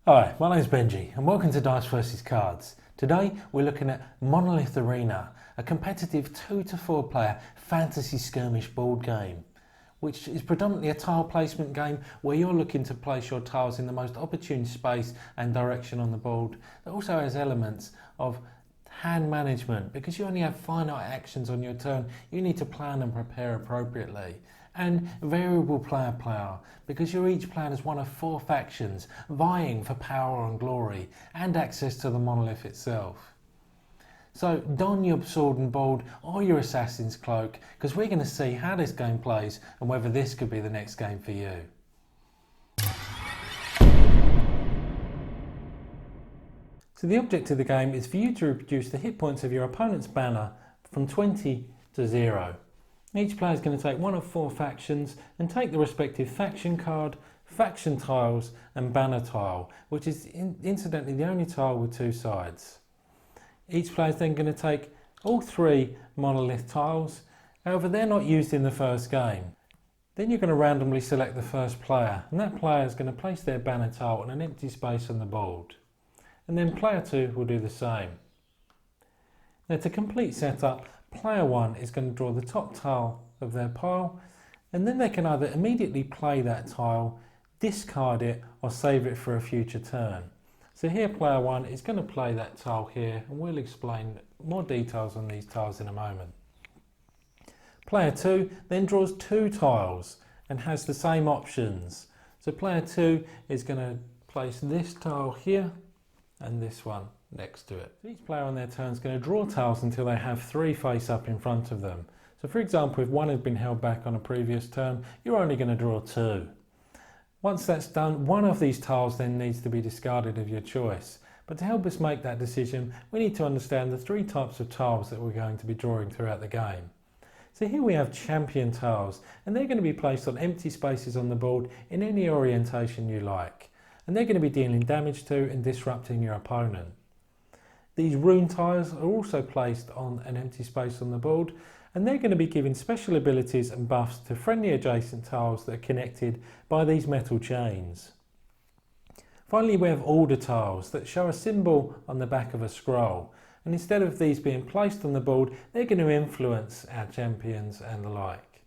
Hi, my name's Benji and welcome to Dice vs Cards. Today we're looking at Monolith Arena, a competitive 2 to 4 player fantasy skirmish board game, which is predominantly a tile placement game where you're looking to place your tiles in the most opportune space and direction on the board. It also has elements of hand management because you only have finite actions on your turn. You need to plan and prepare appropriately. And variable player power because you're each playing as one of 4 factions vying for power and glory and access to the monolith itself. So don your sword and board or your assassin's cloak because we're going to see how this game plays and whether this could be the next game for you. So the object of the game is for you to reduce the hit points of your opponent's banner from 20 to 0. Each player is going to take one of 4 factions and take the respective faction card, faction tiles and banner tile, which is incidentally the only tile with 2 sides. Each player is then going to take all 3 monolith tiles, however they're not used in the first game. Then you're going to randomly select the first player and that player is going to place their banner tile on an empty space on the board. And then player 2 will do the same. Now to complete setup, player 1 is going to draw the top tile of their pile and then they can either immediately play that tile, discard it or save it for a future turn. So here player 1 is going to play that tile here and we'll explain more details on these tiles in a moment. Player 2 then draws 2 tiles and has the same options. So player 2 is going to place this tile here and this one next to it. Each player on their turn is going to draw tiles until they have 3 face up in front of them. So for example, if one has been held back on a previous turn, you're only going to draw 2. Once that's done, one of these tiles then needs to be discarded of your choice. But to help us make that decision, we need to understand the 3 types of tiles that we're going to be drawing throughout the game. So here we have champion tiles, and they're going to be placed on empty spaces on the board in any orientation you like. And they're going to be dealing damage to and disrupting your opponent. These rune tiles are also placed on an empty space on the board and they're going to be giving special abilities and buffs to friendly adjacent tiles that are connected by these metal chains. Finally, we have order tiles that show a symbol on the back of a scroll, and instead of these being placed on the board, they're going to influence our champions and the like.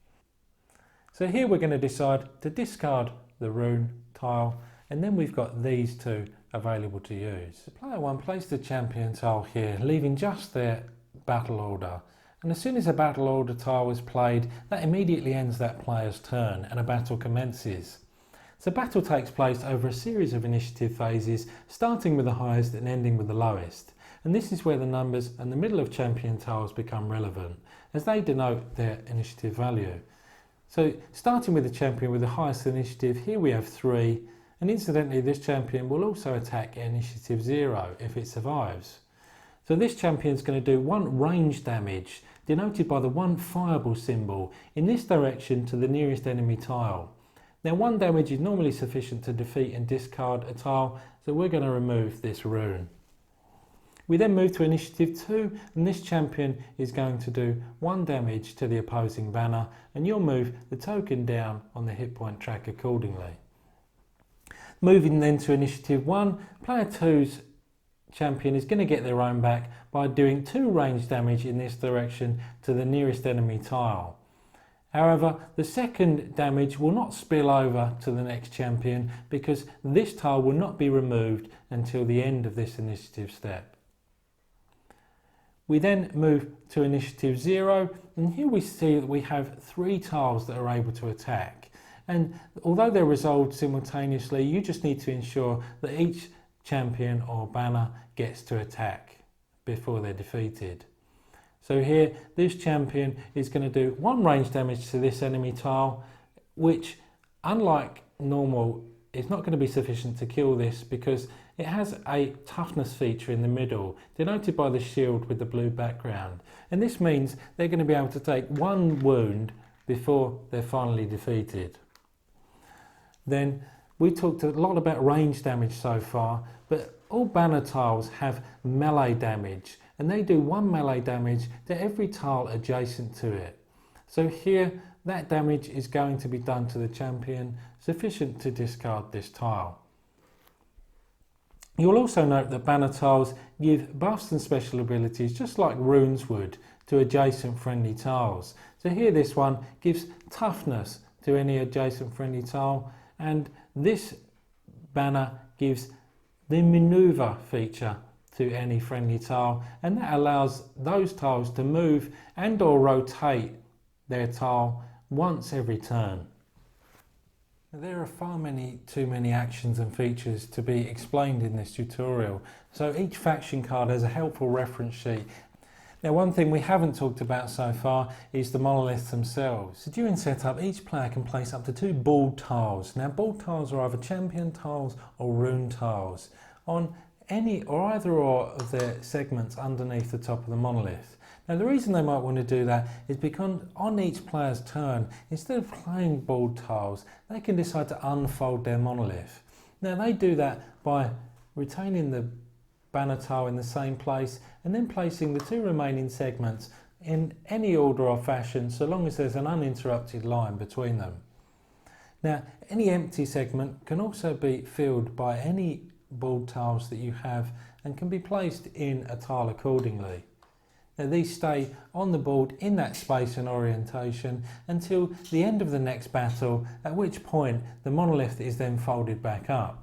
So here we're going to decide to discard the rune tile, and then we've got these 2 available to use. So player 1 placed the champion tile here, leaving just their battle order. And as soon as a battle order tile is played, that immediately ends that player's turn and a battle commences. So battle takes place over a series of initiative phases, starting with the highest and ending with the lowest. And this is where the numbers and the middle of champion tiles become relevant, as they denote their initiative value. So starting with the champion with the highest initiative, here we have 3. And incidentally, this champion will also attack initiative 0 if it survives. So this champion is going to do 1 range damage, denoted by the 1 fireball symbol, in this direction to the nearest enemy tile. Now 1 damage is normally sufficient to defeat and discard a tile, so we're going to remove this rune. We then move to initiative 2, and this champion is going to do 1 damage to the opposing banner, and you'll move the token down on the hit point track accordingly. Moving then to initiative 1, player 2's champion is going to get their own back by doing 2 range damage in this direction to the nearest enemy tile. However, the second damage will not spill over to the next champion because this tile will not be removed until the end of this initiative step. We then move to initiative 0, and here we see that we have 3 tiles that are able to attack. And although they're resolved simultaneously, you just need to ensure that each champion or banner gets to attack before they're defeated. So here, this champion is going to do 1 range damage to this enemy tile, which, unlike normal, is not going to be sufficient to kill this because it has a toughness feature in the middle, denoted by the shield with the blue background. And this means they're going to be able to take 1 wound before they're finally defeated. Then we talked a lot about range damage so far, but all banner tiles have melee damage, and they do 1 melee damage to every tile adjacent to it. So here, that damage is going to be done to the champion, sufficient to discard this tile. You'll also note that banner tiles give buffs and special abilities just like runes would to adjacent friendly tiles. So here this one gives toughness to any adjacent friendly tile, and this banner gives the maneuver feature to any friendly tile, and that allows those tiles to move and or rotate their tile once every turn. There are too many actions and features to be explained in this tutorial, so each faction card has a helpful reference sheet. Now, one thing we haven't talked about so far is the monoliths themselves. So during setup, each player can place up to 2 balled tiles. Now, balled tiles are either champion tiles or rune tiles on any or either of their segments underneath the top of the monolith. Now, the reason they might want to do that is because on each player's turn, instead of playing balled tiles, they can decide to unfold their monolith. Now, they do that by retaining the banner tile in the same place and then placing the 2 remaining segments in any order or fashion, so long as there's an uninterrupted line between them. Now, any empty segment can also be filled by any balled tiles that you have and can be placed in a tile accordingly. Now, these stay on the board in that space and orientation until the end of the next battle, at which point the monolith is then folded back up.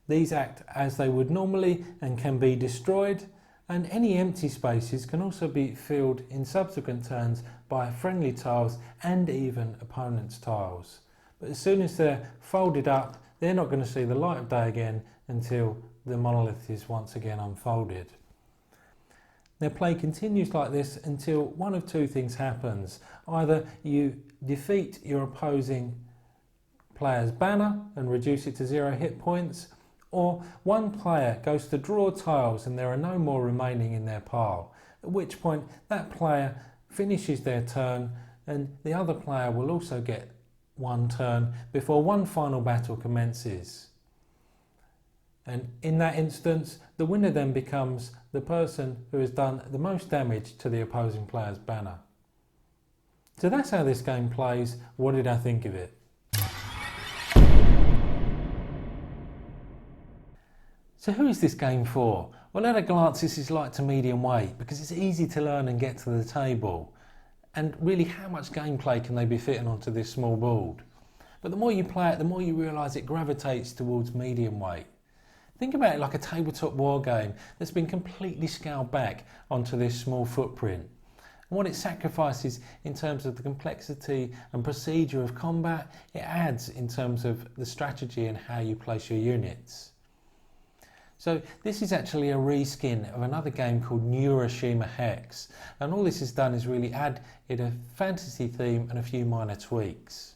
These act as they would normally and can be destroyed, and any empty spaces can also be filled in subsequent turns by friendly tiles and even opponents' tiles. But as soon as they're folded up, they're not going to see the light of day again until the monolith is once again unfolded. Now, play continues like this until one of 2 things happens. Either you defeat your opposing player's banner and reduce it to 0 hit points, or one player goes to draw tiles and there are no more remaining in their pile, at which point that player finishes their turn and the other player will also get 1 turn before one final battle commences. And in that instance, the winner then becomes the person who has done the most damage to the opposing player's banner. So that's how this game plays. What did I think of it? So who is this game for? Well, at a glance, this is light to medium weight because it's easy to learn and get to the table. And really, how much gameplay can they be fitting onto this small board? But the more you play it, the more you realise it gravitates towards medium weight. Think about it like a tabletop war game that's been completely scaled back onto this small footprint. And what it sacrifices in terms of the complexity and procedure of combat, it adds in terms of the strategy and how you place your units. So this is actually a reskin of another game called Neuroshima Hex, and all this has done is really add it a fantasy theme and a few minor tweaks.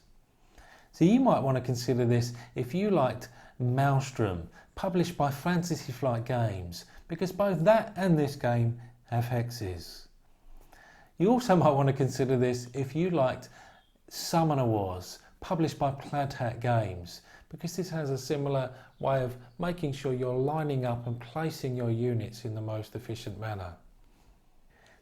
So you might want to consider this if you liked Maelstrom, published by Fantasy Flight Games, because both that and this game have hexes. You also might want to consider this if you liked Summoner Wars, published by Plaid Hat Games, because this has a similar way of making sure you're lining up and placing your units in the most efficient manner.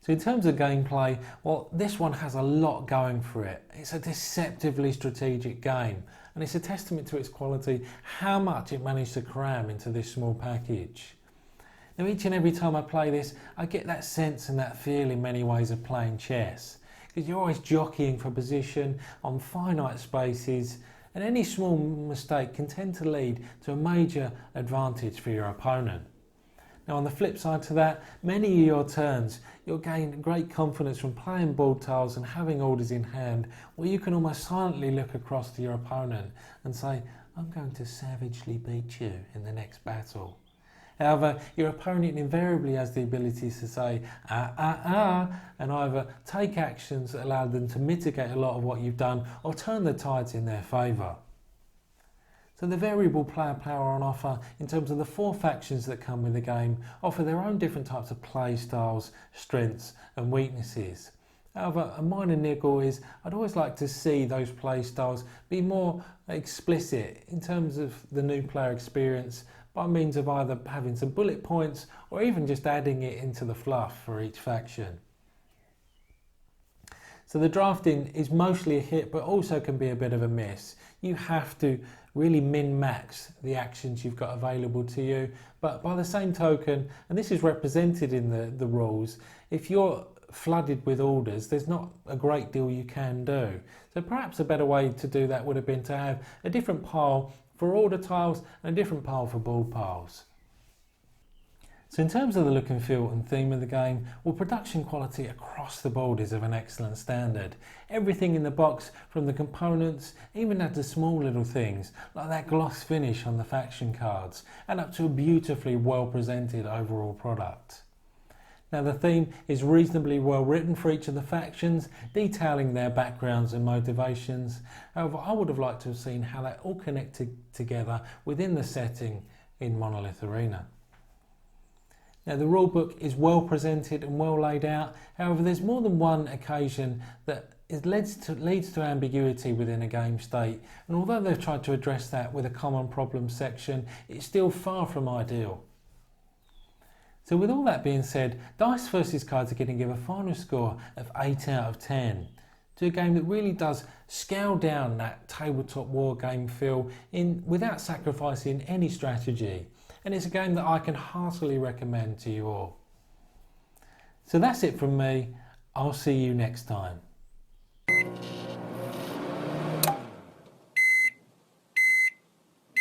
So in terms of gameplay, well, this one has a lot going for it. It's a deceptively strategic game, and it's a testament to its quality how much it managed to cram into this small package. Now, each and every time I play this, I get that sense and that feel in many ways of playing chess, because you're always jockeying for position on finite spaces, and any small mistake can tend to lead to a major advantage for your opponent. Now, on the flip side to that, many of your turns, you'll gain great confidence from playing balled tiles and having orders in hand, where you can almost silently look across to your opponent and say, I'm going to savagely beat you in the next battle. However, your opponent invariably has the ability to say, and either take actions that allow them to mitigate a lot of what you've done or turn the tides in their favour. So the variable player power on offer in terms of the 4 factions that come with the game offer their own different types of play styles, strengths and weaknesses. However, a minor niggle is I'd always like to see those play styles be more explicit in terms of the new player experience by means of either having some bullet points or even just adding it into the fluff for each faction. So the drafting is mostly a hit, but also can be a bit of a miss. You have to really min-max the actions you've got available to you. But by the same token, and this is represented in the rules, if you're flooded with orders, there's not a great deal you can do. So perhaps a better way to do that would have been to have a different pile for order tiles and a different pile for board piles. So in terms of the look and feel and theme of the game, well, production quality across the board is of an excellent standard. Everything in the box, from the components, even down to small little things, like that gloss finish on the faction cards, and up to a beautifully well presented overall product. Now the theme is reasonably well written for each of the factions, detailing their backgrounds and motivations. However, I would have liked to have seen how they all connected together within the setting in Monolith Arena. Now the rulebook is well presented and well laid out. However, there's more than one occasion that it leads to ambiguity within a game state, and although they've tried to address that with a common problem section, it's still far from ideal. So with all that being said, Dice vs Cards are going to give a final score of 8 out of 10 to a game that really does scale down that tabletop war game feel without sacrificing any strategy. And it's a game that I can heartily recommend to you all. So that's it from me. I'll see you next time.